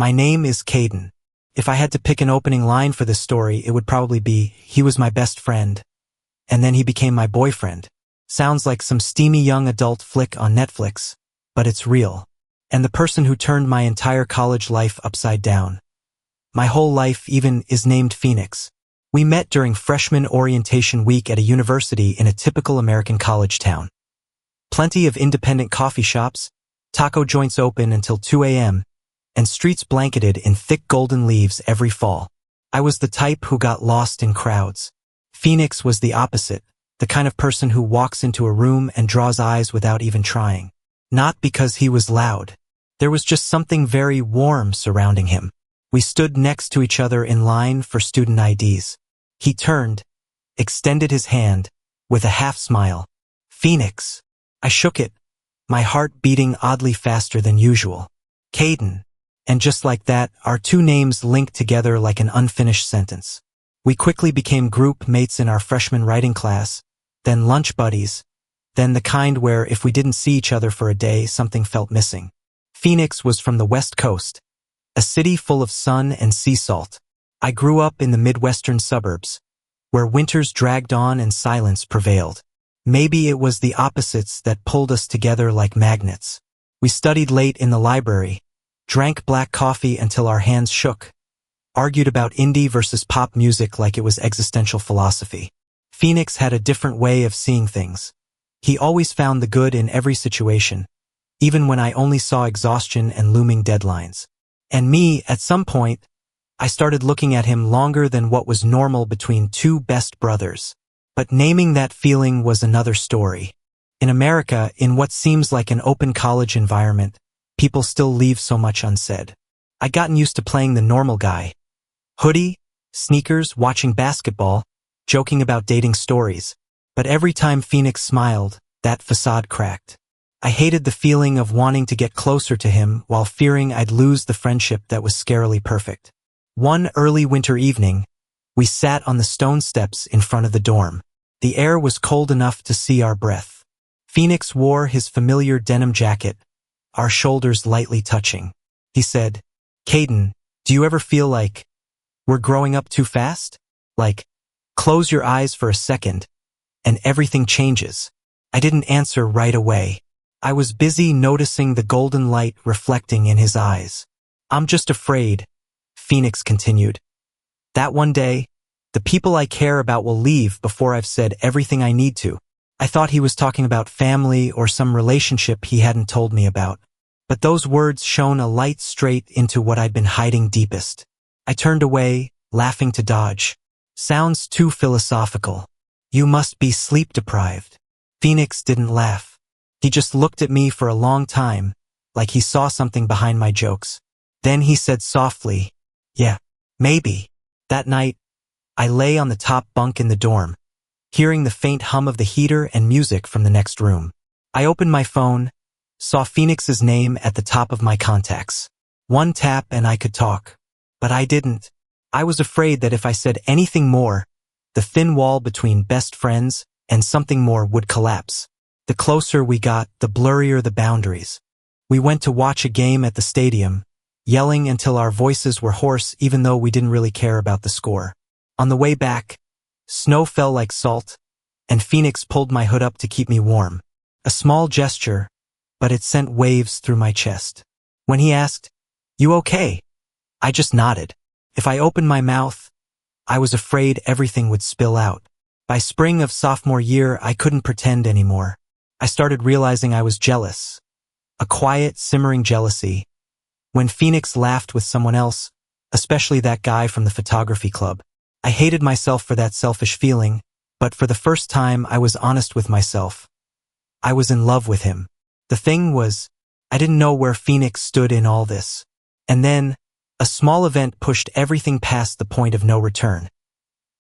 My name is Caden. If I had to pick an opening line for this story, it would probably be, he was my best friend, and then he became my boyfriend. Sounds like some steamy young adult flick on Netflix, but it's real. And the person who turned my entire college life upside down. My whole life even is named Phoenix. We met during freshman orientation week at a university in a typical American college town. Plenty of independent coffee shops, taco joints open until 2 a.m., and streets blanketed in thick golden leaves every fall. I was the type who got lost in crowds. Phoenix was the opposite, the kind of person who walks into a room and draws eyes without even trying. Not because he was loud. There was just something very warm surrounding him. We stood next to each other in line for student IDs. He turned, extended his hand, with a half-smile. Phoenix. I shook it, my heart beating oddly faster than usual. Caden. And just like that, our two names linked together like an unfinished sentence. We quickly became group mates in our freshman writing class, then lunch buddies, then the kind where if we didn't see each other for a day, something felt missing. Phoenix was from the West Coast, a city full of sun and sea salt. I grew up in the Midwestern suburbs, where winters dragged on and silence prevailed. Maybe it was the opposites that pulled us together like magnets. We studied late in the library, drank black coffee until our hands shook, argued about indie versus pop music like it was existential philosophy. Phoenix had a different way of seeing things. He always found the good in every situation, even when I only saw exhaustion and looming deadlines. And me, at some point, I started looking at him longer than what was normal between two best brothers. But naming that feeling was another story. In America, in what seems like an open college environment, people still leave so much unsaid. I'd gotten used to playing the normal guy. Hoodie, sneakers, watching basketball, joking about dating stories. But every time Phoenix smiled, that facade cracked. I hated the feeling of wanting to get closer to him while fearing I'd lose the friendship that was scarily perfect. One early winter evening, we sat on the stone steps in front of the dorm. The air was cold enough to see our breath. Phoenix wore his familiar denim jacket, our shoulders lightly touching. He said, "Caden, do you ever feel like we're growing up too fast? Like, close your eyes for a second, and everything changes." I didn't answer right away. I was busy noticing the golden light reflecting in his eyes. "I'm just afraid," Phoenix continued, "that one day, the people I care about will leave before I've said everything I need to." I thought he was talking about family or some relationship he hadn't told me about. But those words shone a light straight into what I'd been hiding deepest. I turned away, laughing to dodge. "Sounds too philosophical. You must be sleep-deprived." Phoenix didn't laugh. He just looked at me for a long time, like he saw something behind my jokes. Then he said softly, "Yeah, maybe." That night, I lay on the top bunk in the dorm, hearing the faint hum of the heater and music from the next room. I opened my phone, saw Phoenix's name at the top of my contacts. One tap and I could talk. But I didn't. I was afraid that if I said anything more, the thin wall between best friends and something more would collapse. The closer we got, the blurrier the boundaries. We went to watch a game at the stadium, yelling until our voices were hoarse even though we didn't really care about the score. On the way back, snow fell like salt, and Phoenix pulled my hood up to keep me warm. A small gesture, but it sent waves through my chest. When he asked, "You okay?" I just nodded. If I opened my mouth, I was afraid everything would spill out. By spring of sophomore year, I couldn't pretend anymore. I started realizing I was jealous. A quiet, simmering jealousy. When Phoenix laughed with someone else, especially that guy from the photography club, I hated myself for that selfish feeling, but for the first time I was honest with myself. I was in love with him. The thing was, I didn't know where Phoenix stood in all this. And then, a small event pushed everything past the point of no return.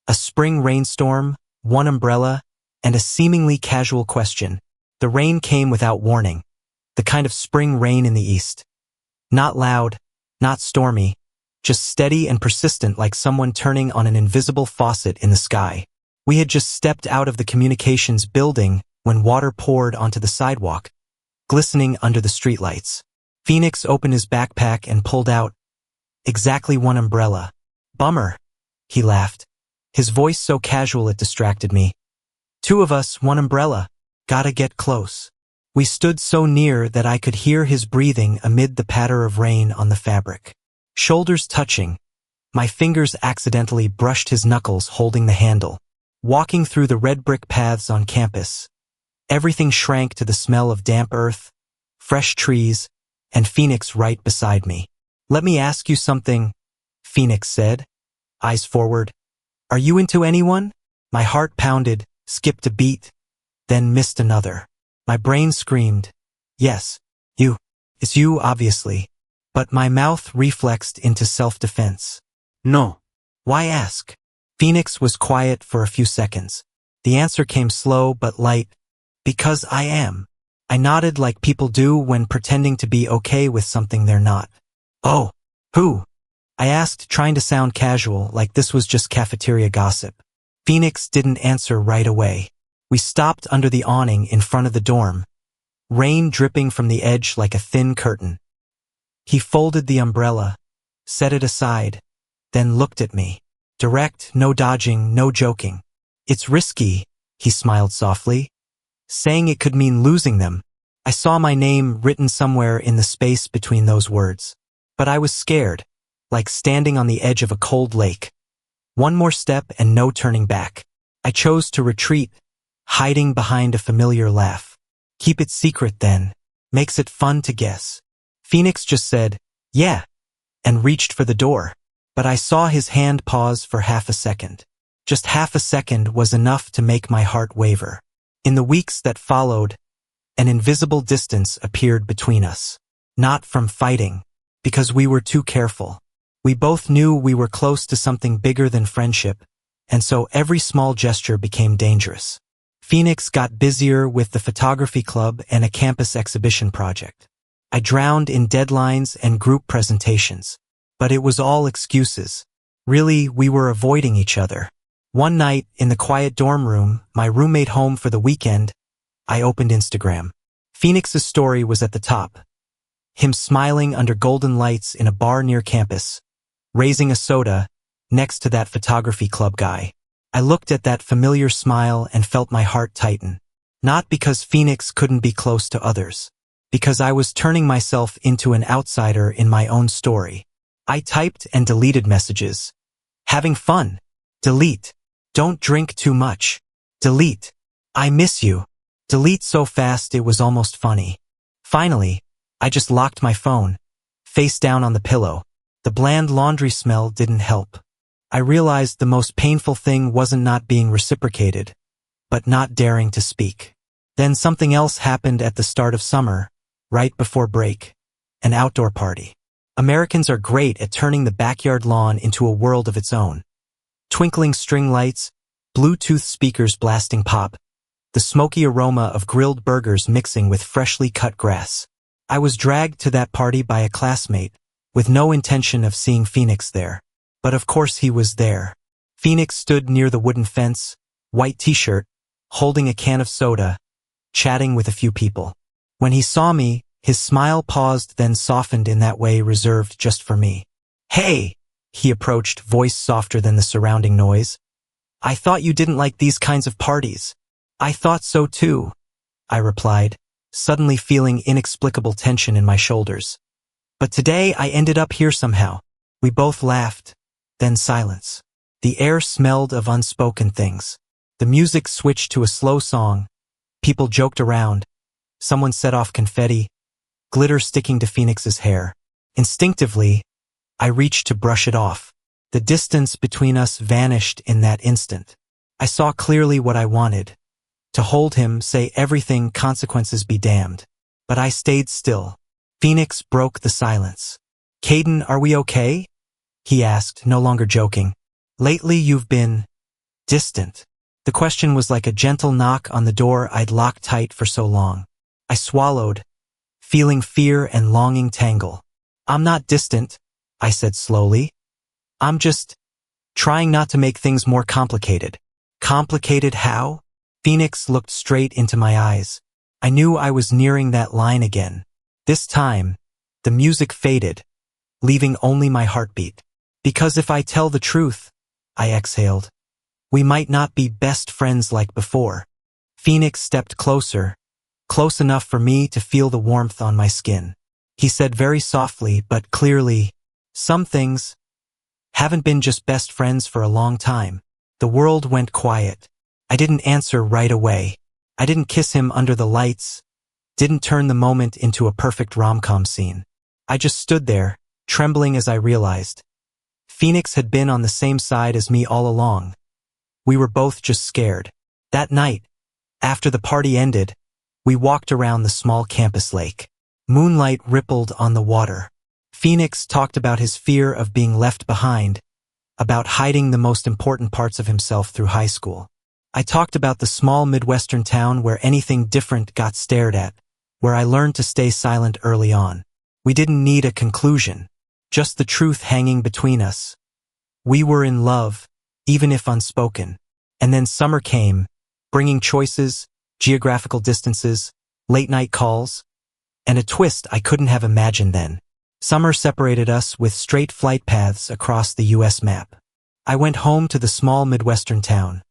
A spring rainstorm, one umbrella, and a seemingly casual question. The rain came without warning, the kind of spring rain in the east. Not loud, not stormy, just steady and persistent like someone turning on an invisible faucet in the sky. We had just stepped out of the communications building when water poured onto the sidewalk, glistening under the streetlights. Phoenix opened his backpack and pulled out, Exactly one umbrella. Bummer. He laughed. His voice so casual it distracted me. Two of us, one umbrella. Gotta get close. We stood so near that I could hear his breathing amid the patter of rain on the fabric. Shoulders touching. My fingers accidentally brushed his knuckles holding the handle. Walking through the red brick paths on campus, everything shrank to the smell of damp earth, fresh trees, and Phoenix right beside me. Let me ask you something, Phoenix said, eyes forward. Are you into anyone? My heart pounded, skipped a beat, then missed another. My brain screamed, yes, you. It's you, obviously. But my mouth reflexed into self-defense. No. Why ask? Phoenix was quiet for a few seconds. The answer came slow but light. Because I am. I nodded like people do when pretending to be okay with something they're not. Oh, who? I asked, trying to sound casual, like this was just cafeteria gossip. Phoenix didn't answer right away. We stopped under the awning in front of the dorm, rain dripping from the edge like a thin curtain. He folded the umbrella, set it aside, then looked at me. Direct, no dodging, no joking. It's risky, he smiled softly, saying it could mean losing them. I saw my name written somewhere in the space between those words. But I was scared, like standing on the edge of a cold lake. One more step and no turning back. I chose to retreat, hiding behind a familiar laugh. Keep it secret then. Makes it fun to guess. Phoenix just said, yeah, and reached for the door. But I saw his hand pause for half a second. Just half a second was enough to make my heart waver. In the weeks that followed, an invisible distance appeared between us. Not from fighting, because we were too careful. We both knew we were close to something bigger than friendship, and so every small gesture became dangerous. Phoenix got busier with the photography club and a campus exhibition project. I drowned in deadlines and group presentations. But it was all excuses. Really, we were avoiding each other. One night, in the quiet dorm room, my roommate home for the weekend, I opened Instagram. Phoenix's story was at the top. Him smiling under golden lights in a bar near campus, raising a soda next to that photography club guy. I looked at that familiar smile and felt my heart tighten. Not because Phoenix couldn't be close to others. Because I was turning myself into an outsider in my own story. I typed and deleted messages. Having fun. Delete. Don't drink too much. Delete. I miss you. Delete so fast it was almost funny. Finally, I just locked my phone, face down on the pillow. The bland laundry smell didn't help. I realized the most painful thing wasn't not being reciprocated, but not daring to speak. Then something else happened at the start of summer, right before break. An outdoor party. Americans are great at turning the backyard lawn into a world of its own. Twinkling string lights, Bluetooth speakers blasting pop, the smoky aroma of grilled burgers mixing with freshly cut grass. I was dragged to that party by a classmate, with no intention of seeing Phoenix there. But of course he was there. Phoenix stood near the wooden fence, white t-shirt, holding a can of soda, chatting with a few people. When he saw me, his smile paused then softened in that way reserved just for me. Hey, he approached, voice softer than the surrounding noise. I thought you didn't like these kinds of parties. I thought so too, I replied, suddenly feeling inexplicable tension in my shoulders. But today I ended up here somehow. We both laughed, then silence. The air smelled of unspoken things. The music switched to a slow song. People joked around. Someone set off confetti, glitter sticking to Phoenix's hair. Instinctively, I reached to brush it off. The distance between us vanished in that instant. I saw clearly what I wanted. To hold him, say everything, consequences be damned. But I stayed still. Phoenix broke the silence. Caden, are we okay? He asked, no longer joking. Lately you've been distant. The question was like a gentle knock on the door I'd locked tight for so long. I swallowed, feeling fear and longing tangle. I'm not distant, I said slowly. I'm just trying not to make things more complicated. Complicated how? Phoenix looked straight into my eyes. I knew I was nearing that line again. This time, the music faded. leaving only my heartbeat. Because if I tell the truth, I exhaled, we might not be best friends like before. Phoenix stepped closer, close enough for me to feel the warmth on my skin. He said very softly but clearly, some things haven't been just best friends for a long time. The world went quiet. I didn't answer right away. I didn't kiss him under the lights, didn't turn the moment into a perfect rom-com scene. I just stood there, trembling as I realized. Phoenix had been on the same side as me all along. We were both just scared. That night, after the party ended, we walked around the small campus lake. Moonlight rippled on the water. Phoenix talked about his fear of being left behind, about hiding the most important parts of himself through high school. I talked about the small Midwestern town where anything different got stared at, where I learned to stay silent early on. We didn't need a conclusion, just the truth hanging between us. We were in love, even if unspoken. And then summer came, bringing choices, geographical distances, late-night calls, and a twist I couldn't have imagined then. Summer separated us with straight flight paths across the U.S. map. I went home to the small Midwestern town.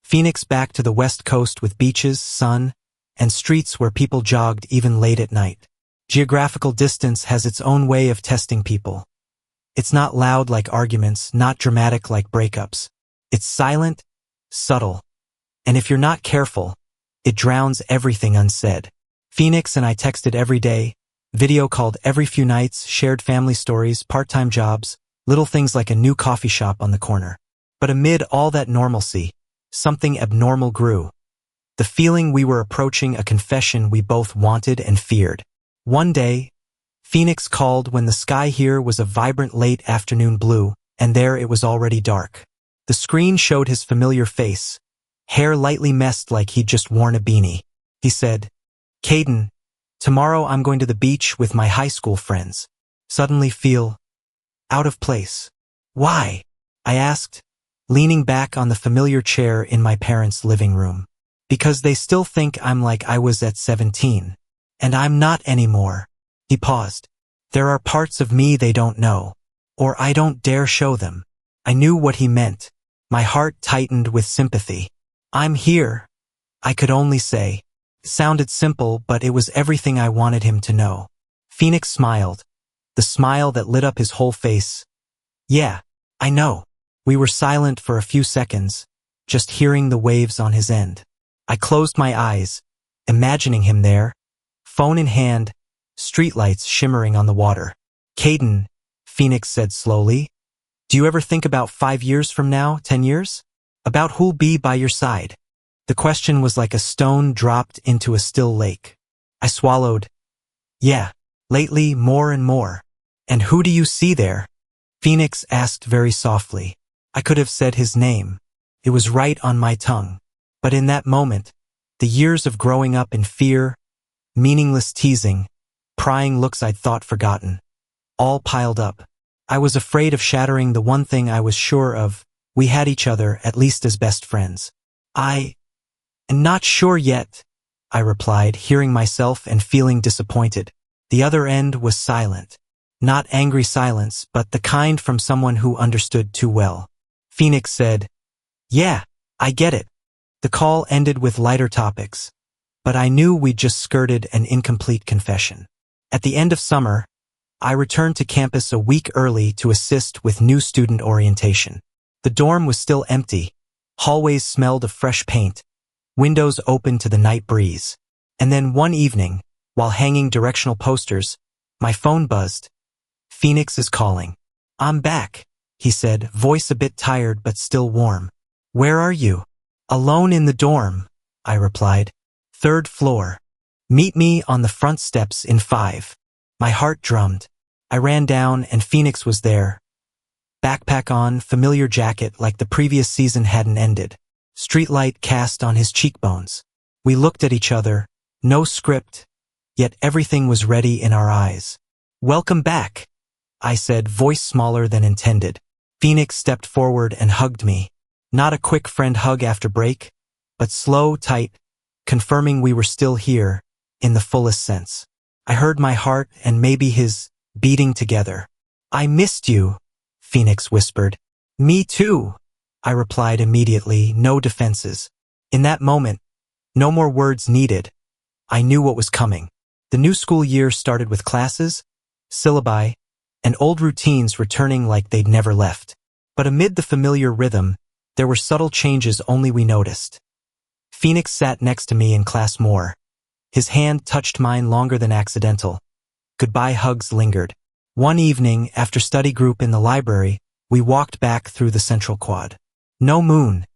Phoenix back to the West Coast with beaches, sun, and streets where people jogged even late at night. Geographical distance has its own way of testing people. It's not loud like arguments, not dramatic like breakups. It's silent, subtle, and if you're not careful, it drowns everything unsaid. Phoenix and I texted every day, video called every few nights, shared family stories, part-time jobs, little things like a new coffee shop on the corner. But amid all that normalcy, something abnormal grew. The feeling we were approaching a confession we both wanted and feared. One day, Phoenix called when the sky here was a vibrant late afternoon blue, and there it was already dark. The screen showed his familiar face, hair lightly messed like he'd just worn a beanie. He said, "Caden, tomorrow I'm going to the beach with my high school friends." Suddenly feel out of place. "Why?" I asked, leaning back on the familiar chair in my parents' living room. "Because they still think I'm like I was at 17. And I'm not anymore." He paused. "There are parts of me they don't know. Or I don't dare show them." I knew what he meant. My heart tightened with sympathy. "I'm here," I could only say. It sounded simple, but it was everything I wanted him to know. Phoenix smiled, the smile that lit up his whole face. "Yeah, I know." We were silent for a few seconds, just hearing the waves on his end. I closed my eyes, imagining him there, phone in hand, streetlights shimmering on the water. "Caden," Phoenix said slowly, "do you ever think about 5 years from now, 10 years? About who'll be by your side?" The question was like a stone dropped into a still lake. I swallowed. "Yeah, lately more and more." "And who do you see there?" Phoenix asked very softly. I could have said his name. It was right on my tongue. But in that moment, the years of growing up in fear, meaningless teasing, prying looks I'd thought forgotten, all piled up. I was afraid of shattering the one thing I was sure of. We had each other, at least as best friends. "I am not sure yet," I replied, hearing myself and feeling disappointed. The other end was silent. Not angry silence, but the kind from someone who understood too well. Phoenix said, "Yeah, I get it." The call ended with lighter topics, but I knew we'd just skirted an incomplete confession. At the end of summer, I returned to campus a week early to assist with new student orientation. The dorm was still empty. Hallways smelled of fresh paint, windows open to the night breeze. And then one evening, while hanging directional posters, my phone buzzed. "Phoenix is calling." "I'm back," he said, voice a bit tired but still warm. "Where are you?" "Alone in the dorm," I replied. "Third floor. Meet me on the front steps in 5. My heart drummed. I ran down and Phoenix was there. Backpack on, familiar jacket like the previous season hadn't ended. Streetlight cast on his cheekbones. We looked at each other, no script, yet everything was ready in our eyes. "Welcome back," I said, voice smaller than intended. Phoenix stepped forward and hugged me. Not a quick friend hug after break, but slow, tight, confirming we were still here, in the fullest sense. I heard my heart and maybe his beating together. I missed you, Phoenix whispered. Me too, I replied immediately, no defenses. In that moment, no more words needed. I knew what was coming. The new school year started with classes, syllabi, and old routines returning like they'd never left. But amid the familiar rhythm, there were subtle changes only we noticed. Phoenix sat next to me in class more. His hand touched mine longer than accidental. Goodbye hugs lingered. One evening, after study group in the library, we walked back through the central quad. No moon,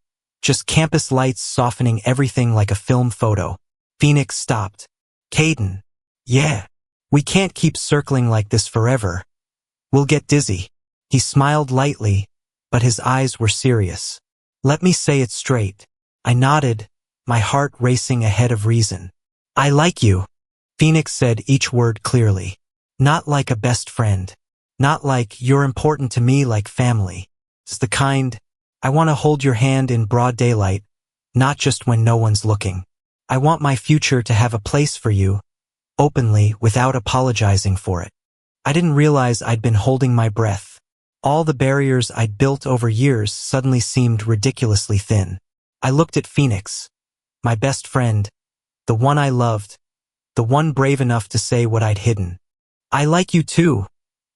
just campus lights softening everything like a film photo. Phoenix stopped. Caden. Yeah. We can't keep circling like this forever. We'll get dizzy. He smiled lightly, but his eyes were serious. Let me say it straight. I nodded, my heart racing ahead of reason. I like you, Phoenix said each word clearly. Not like a best friend. Not like you're important to me like family. It's the kind, I want to hold your hand in broad daylight, not just when no one's looking. I want my future to have a place for you, openly, without apologizing for it. I didn't realize I'd been holding my breath. All the barriers I'd built over years suddenly seemed ridiculously thin. I looked at Phoenix, my best friend, the one I loved, the one brave enough to say what I'd hidden. I like you too,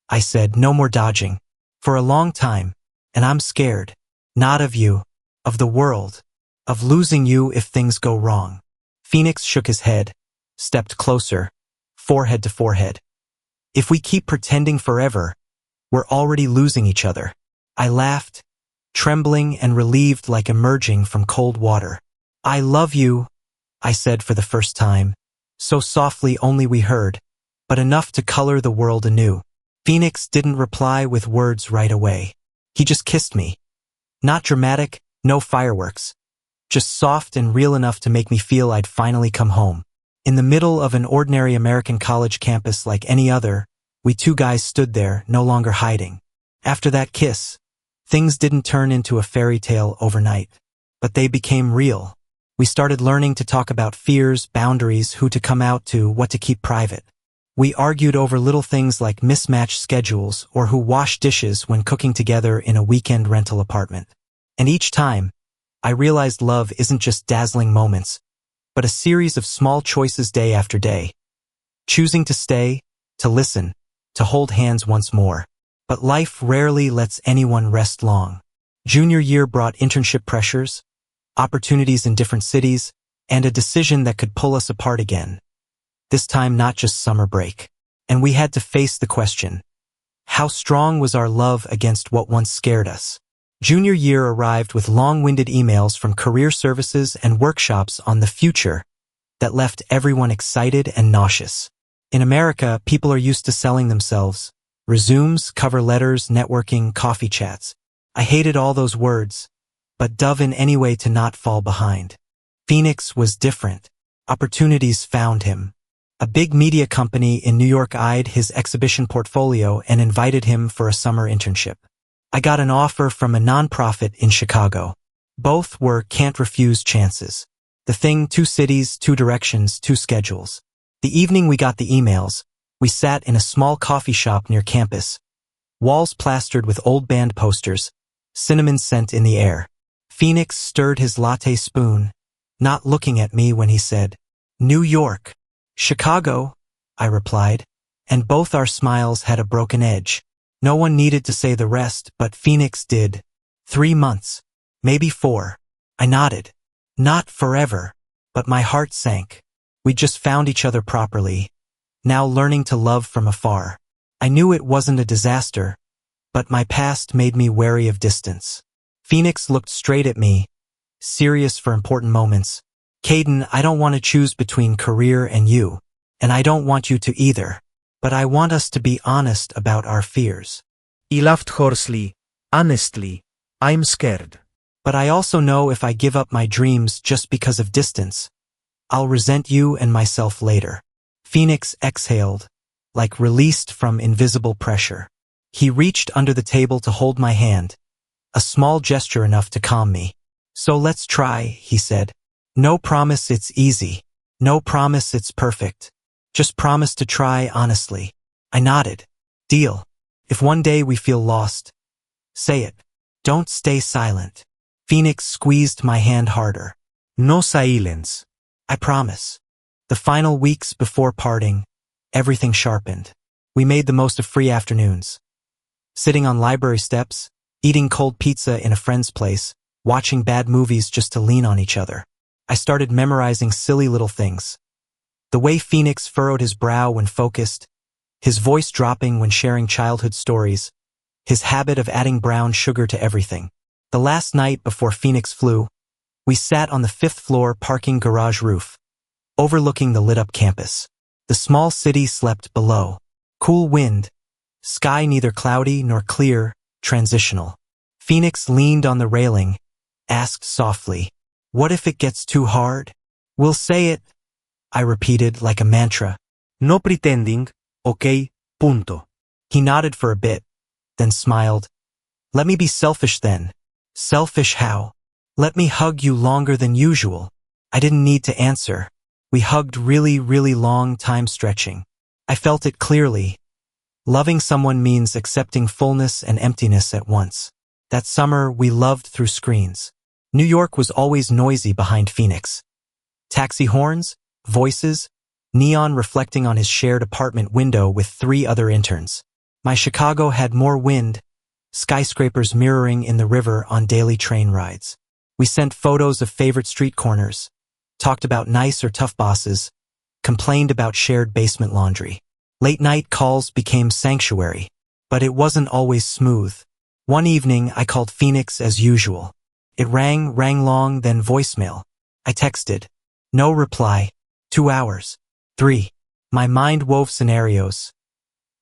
I said, no more dodging. For a long time, and I'm scared. Not of you, of the world, of losing you if things go wrong. Phoenix shook his head, stepped closer, forehead to forehead. If we keep pretending forever, we're already losing each other. I laughed, trembling and relieved like emerging from cold water. I love you, I said for the first time, so softly only we heard, but enough to color the world anew. Phoenix didn't reply with words right away. He just kissed me. Not dramatic, no fireworks. Just soft and real enough to make me feel I'd finally come home. In the middle of an ordinary American college campus like any other, we two guys stood there, no longer hiding. After that kiss, things didn't turn into a fairy tale overnight. But they became real. We started learning to talk about fears, boundaries, who to come out to, what to keep private. We argued over little things like mismatched schedules or who washed dishes when cooking together in a weekend rental apartment. And each time, I realized love isn't just dazzling moments, but a series of small choices day after day. Choosing to stay, to listen, to hold hands once more. But life rarely lets anyone rest long. Junior year brought internship pressures, opportunities in different cities, and a decision that could pull us apart again. This time not just summer break. And we had to face the question. How strong was our love against what once scared us? Junior year arrived with long-winded emails from career services and workshops on the future that left everyone excited and nauseous. In America, people are used to selling themselves. Resumes, cover letters, networking, coffee chats. I hated all those words, but dove in any way to not fall behind. Phoenix was different. Opportunities found him. A big media company in New York eyed his exhibition portfolio and invited him for a summer internship. I got an offer from a nonprofit in Chicago. Both were can't-refuse chances. The thing, 2 cities, 2 directions, 2 schedules. The evening we got the emails, we sat in a small coffee shop near campus. Walls plastered with old band posters, cinnamon scent in the air. Phoenix stirred his latte spoon, not looking at me when he said, New York. Chicago, I replied, and both our smiles had a broken edge. No one needed to say the rest, but Phoenix did. 3 months, maybe 4. I nodded. Not forever, but my heart sank. We'd just found each other properly, now learning to love from afar. I knew it wasn't a disaster, but my past made me wary of distance. Phoenix looked straight at me, serious for important moments. Caden, I don't want to choose between career and you, and I don't want you to either, but I want us to be honest about our fears. He laughed hoarsely. Honestly, I'm scared. But I also know if I give up my dreams just because of distance, I'll resent you and myself later. Phoenix exhaled, like released from invisible pressure. He reached under the table to hold my hand, a small gesture enough to calm me. So let's try, he said. No promise it's easy. No promise it's perfect. Just promise to try honestly. I nodded. Deal. If one day we feel lost, say it. Don't stay silent. Phoenix squeezed my hand harder. No silence. I promise. The final weeks before parting, everything sharpened. We made the most of free afternoons. Sitting on library steps, eating cold pizza in a friend's place, watching bad movies just to lean on each other. I started memorizing silly little things. The way Phoenix furrowed his brow when focused, his voice dropping when sharing childhood stories, his habit of adding brown sugar to everything. The last night before Phoenix flew, we sat on the 5th floor parking garage roof, overlooking the lit-up campus. The small city slept below. Cool wind, sky neither cloudy nor clear, transitional. Phoenix leaned on the railing, asked softly, "What if it gets too hard?" "We'll say it," I repeated like a mantra. No pretending, okay, punto. He nodded for a bit, then smiled. "Let me be selfish then." "Selfish how?" "Let me hug you longer than usual." I didn't need to answer. We hugged really, really long, time stretching. I felt it clearly. Loving someone means accepting fullness and emptiness at once. That summer, we loved through screens. New York was always noisy behind Phoenix. Taxi horns, voices, neon reflecting on his shared apartment window with 3 other interns. My Chicago had more wind, skyscrapers mirroring in the river on daily train rides. We sent photos of favorite street corners, talked about nice or tough bosses, complained about shared basement laundry. Late-night calls became sanctuary, but it wasn't always smooth. One evening, I called Phoenix as usual. It rang long, then voicemail. I texted. No reply. 2 hours. 3. My mind wove scenarios.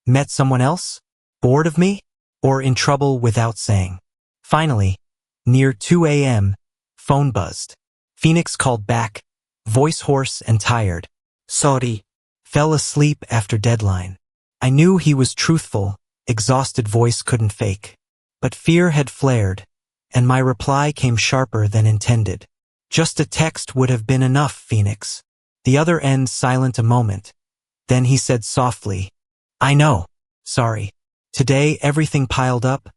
Met someone else? Bored of me? Or in trouble without saying? Finally, near 2 a.m., phone buzzed. Phoenix called back, voice hoarse and tired. Sorry. Fell asleep after deadline. I knew he was truthful, exhausted voice couldn't fake. But fear had flared, and my reply came sharper than intended. Just a text would have been enough, Phoenix. The other end silent a moment. Then he said softly, "I know. Sorry. Today everything piled up,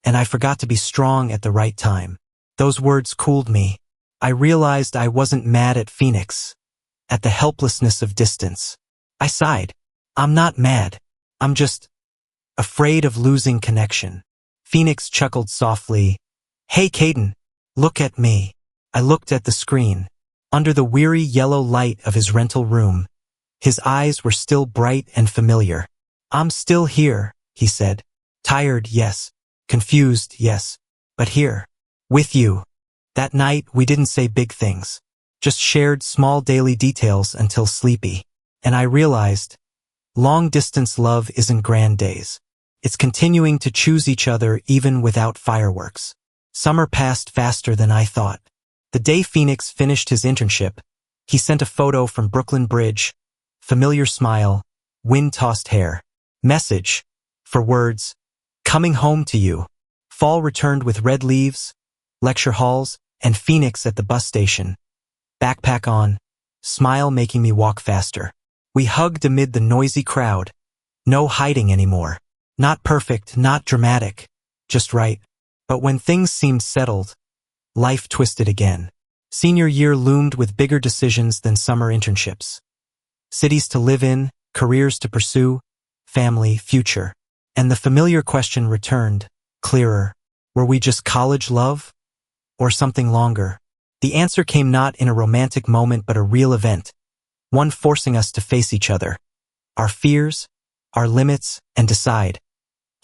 and I forgot to be strong at the right time." Those words cooled me. I realized I wasn't mad at Phoenix, at the helplessness of distance. I sighed. I'm not mad. I'm just afraid of losing connection. Phoenix chuckled softly. "Hey, Caden, look at me." I looked at the screen. Under the weary yellow light of his rental room, his eyes were still bright and familiar. "I'm still here," he said. "Tired, yes. Confused, yes. But here. With you." That night, we didn't say big things. Just shared small daily details until sleepy. And I realized, long-distance love isn't grand days. It's continuing to choose each other even without fireworks. Summer passed faster than I thought. The day Phoenix finished his internship, he sent a photo from Brooklyn Bridge, familiar smile, wind-tossed hair. Message, for words, coming home to you. Fall returned with red leaves, lecture halls, and Phoenix at the bus station. Backpack on, smile making me walk faster. We hugged amid the noisy crowd. No hiding anymore. Not perfect, not dramatic, just right. But when things seemed settled, life twisted again. Senior year loomed with bigger decisions than summer internships. Cities to live in, careers to pursue, family, future. And the familiar question returned, clearer. Were we just college love? Or something longer? The answer came not in a romantic moment but a real event. One forcing us to face each other. Our fears, our limits, and decide.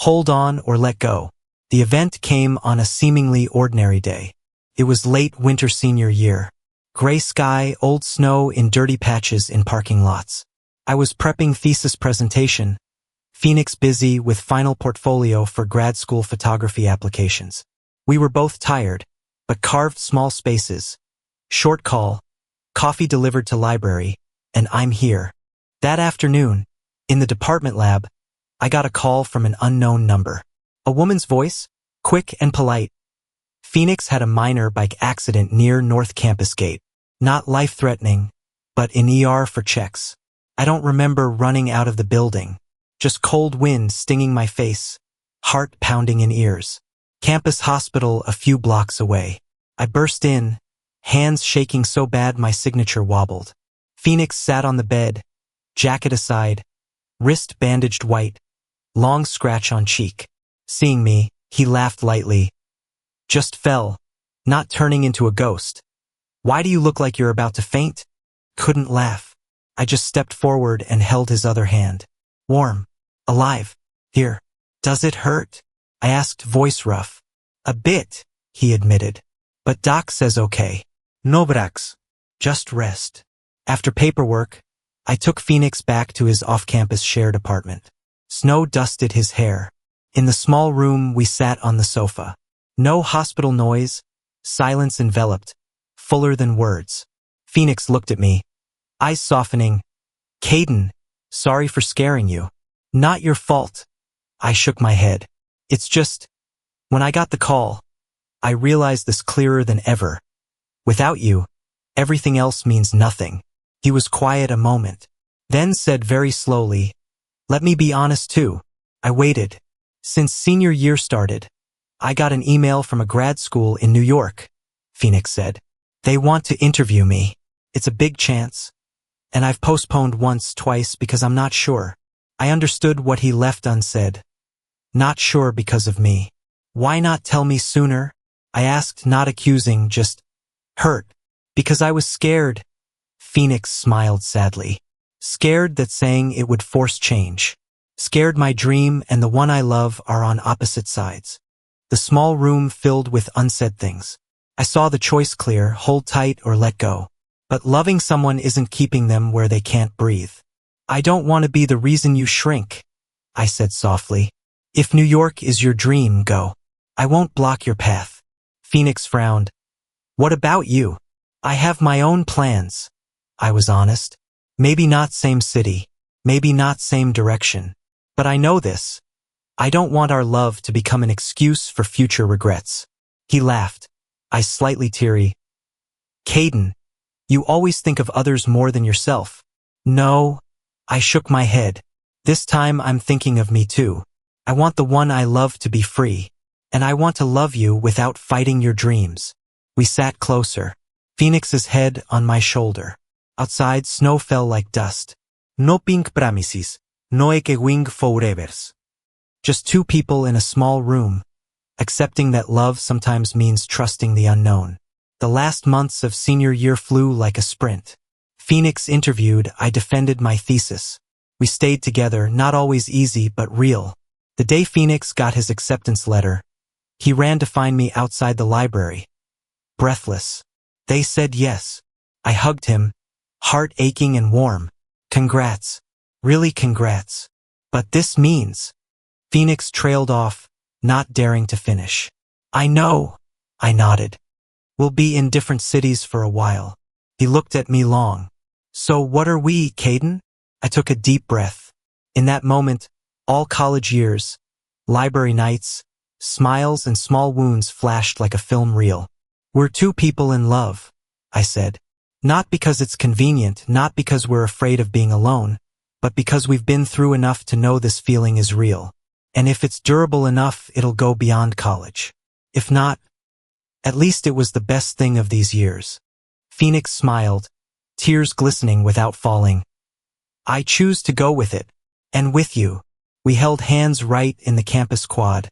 Hold on or let go. The event came on a seemingly ordinary day. It was late winter senior year. Gray sky, old snow in dirty patches in parking lots. I was prepping thesis presentation. Phoenix busy with final portfolio for grad school photography applications. We were both tired, but carved small spaces. Short call, coffee delivered to library, and I'm here. That afternoon, in the department lab, I got a call from an unknown number. A woman's voice, quick and polite. Phoenix had a minor bike accident near North Campus Gate. Not life-threatening, but in ER for checks. I don't remember running out of the building. Just cold wind stinging my face, heart pounding in ears. Campus hospital a few blocks away. I burst in, hands shaking so bad my signature wobbled. Phoenix sat on the bed, jacket aside, wrist bandaged white, long scratch on cheek. Seeing me, he laughed lightly. Just fell, not turning into a ghost. Why do you look like you're about to faint? Couldn't laugh. I just stepped forward and held his other hand. Warm. Alive. Here. Does it hurt? I asked, voice rough. A bit, he admitted. But doc says okay. No brax. Just rest. After paperwork, I took Phoenix back to his off-campus shared apartment. Snow dusted his hair. In the small room, we sat on the sofa. No hospital noise, silence enveloped, fuller than words. Phoenix looked at me, eyes softening. Caden, sorry for scaring you. Not your fault. I shook my head. It's just, when I got the call, I realized this clearer than ever. Without you, everything else means nothing. He was quiet a moment, then said very slowly, let me be honest too. I waited. Since senior year started, I got an email from a grad school in New York, Phoenix said. They want to interview me. It's a big chance. And I've postponed once, twice because I'm not sure. I understood what he left unsaid. Not sure because of me. Why not tell me sooner? I asked, not accusing, just hurt. Because I was scared. Phoenix smiled sadly. Scared that saying it would force change. Scared my dream and the one I love are on opposite sides. The small room filled with unsaid things. I saw the choice clear, hold tight or let go. But loving someone isn't keeping them where they can't breathe. I don't want to be the reason you shrink, I said softly. If New York is your dream, go. I won't block your path. Phoenix frowned. What about you? I have my own plans. I was honest. Maybe not same city. Maybe not same direction. But I know this. I don't want our love to become an excuse for future regrets. He laughed. I slightly teary. Caden, you always think of others more than yourself. No. I shook my head. This time I'm thinking of me too. I want the one I love to be free. And I want to love you without fighting your dreams. We sat closer. Phoenix's head on my shoulder. Outside, snow fell like dust. No pink promises. No ekewing forevers. Just two people in a small room, accepting that love sometimes means trusting the unknown. The last months of senior year flew like a sprint. Phoenix interviewed, I defended my thesis. We stayed together, not always easy but real. The day Phoenix got his acceptance letter, he ran to find me outside the library. Breathless. They said yes. I hugged him, heart aching and warm. Congrats. Really congrats. But this means... Phoenix trailed off, not daring to finish. I know, I nodded. We'll be in different cities for a while. He looked at me long. So what are we, Caden? I took a deep breath. In that moment, all college years, library nights, smiles and small wounds flashed like a film reel. We're two people in love, I said. Not because it's convenient, not because we're afraid of being alone, but because we've been through enough to know this feeling is real. And if it's durable enough, it'll go beyond college. If not, at least it was the best thing of these years. Phoenix smiled, tears glistening without falling. I choose to go with it. And with you. We held hands right in the campus quad,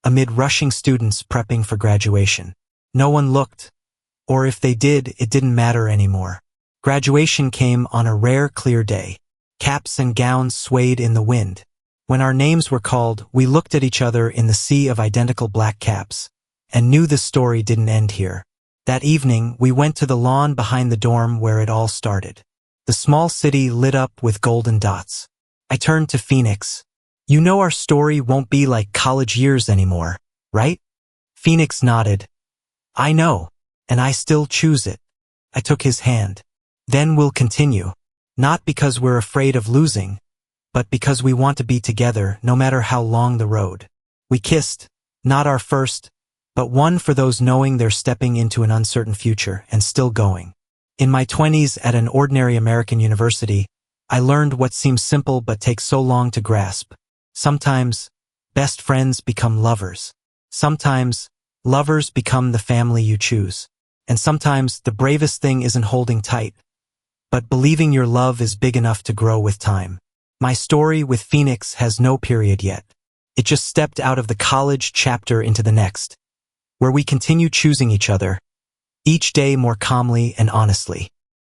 amid rushing students prepping for graduation. No one looked. Or if they did, it didn't matter anymore. Graduation came on a rare clear day. Caps and gowns swayed in the wind. When our names were called, we looked at each other in the sea of identical black caps, and knew the story didn't end here. That evening, we went to the lawn behind the dorm where it all started. The small city lit up with golden dots. I turned to Phoenix. You know our story won't be like college years anymore, right? Phoenix nodded. I know, and I still choose it. I took his hand. Then we'll continue. Not because we're afraid of losing, but because we want to be together no matter how long the road. We kissed, not our first, but one for those knowing they're stepping into an uncertain future and still going. In my 20s at an ordinary American university, I learned what seems simple but takes so long to grasp. Sometimes, Best friends become lovers. Sometimes, lovers become the family you choose. And sometimes, the bravest thing isn't holding tight, but believing your love is big enough to grow with time. My story with Phoenix has no period yet. It just stepped out of the college chapter into the next, where we continue choosing each other, each day more calmly and honestly.